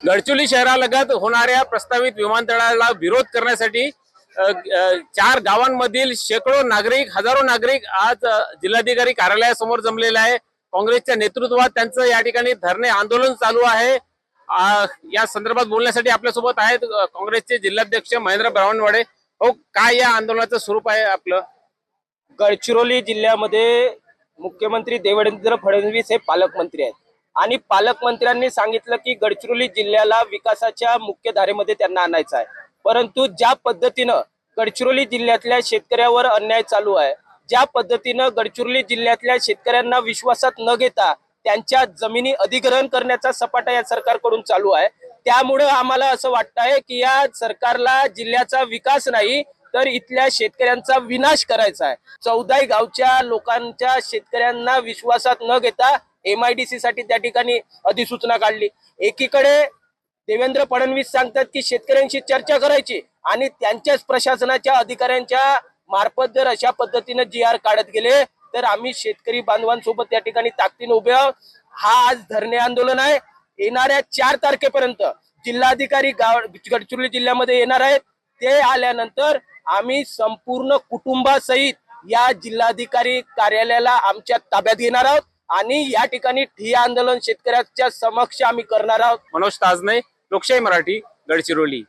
गडचिरोली शहरालगत होणाऱ्या प्रस्तावित विमानतळाला विरोध करण्यासाठी 4 गावांमधील शेकडो नागरिक, हजारो नागरिक आज जिल्हाधिकारी कार्यालयासमोर जमलेले आहे। काँग्रेसच्या नेतृत्वात त्यांचं या ठिकाणी धरणे आंदोलन चालू आहे। या संदर्भात बोलण्यासाठी आपल्यासोबत आहेत काँग्रेसचे जिल्हाध्यक्ष महेंद्र ब्राह्मणवाडे। हो, काय या आंदोलनाचं स्वरूप आहे आपलं? गडचिरोली जिल्ह्यामध्ये मुख्यमंत्री देवेंद्र फडणवीस हे पालकमंत्री आहेत आणि पालकमंत्र्यांनी सांगितलं की गडचिरोली जिल्ह्याला विकासाच्या मुख्य धारेमध्ये त्यांना आणायचं आहे। परंतु ज्या पद्धतीनं गडचिरोली जिल्ह्यातल्या शेतकऱ्यावर अन्याय चालू आहे, ज्या पद्धतीनं गडचिरोली जिल्ह्यातल्या शेतकऱ्यांना विश्वासात न घेता त्यांच्या जमिनी अधिग्रहण करण्याचा सपाटा या सरकारकडून चालू आहे, त्यामुळे आम्हाला असं वाटतं आहे की या सरकारला जिल्ह्याचा विकास नाही तर इथल्या शेतकऱ्यांचा विनाश करायचा आहे। 14 गावच्या लोकांच्या शेतकऱ्यांना विश्वासात न घेता MIDC साठी त्या ठिकाणी अधिसूचना काढली। एकीकडे देवेंद्र फडणवीस सांगतात की शेतकऱ्यांशी चर्चा करायची आणि त्यांच्याच प्रशासनाच्या अधिकाऱ्यांच्या मार्फत जर अशा पद्धतीने GR काढत गेले तर आम्ही शेतकरी बांधवांसोबत त्या ठिकाणी ताकदीने उभे आहोत। हा आज धरणे आंदोलन आहे। येणाऱ्या 4 तारखेपर्यंत जिल्हाधिकारी गडचिरोली जिल्ह्यामध्ये येणार आहेत। ते आल्यानंतर आम्ही संपूर्ण कुटुंबासहित या जिल्हाधिकारी कार्यालयाला आमच्या ताब्यात घेणार आहोत आणि या ठिकाणी ठिय्या आंदोलन शेतकऱ्यांच्या समक्ष आम्ही करणार आहोत। मनोज ताजने, लोकशाही मराठी, गडचिरोली।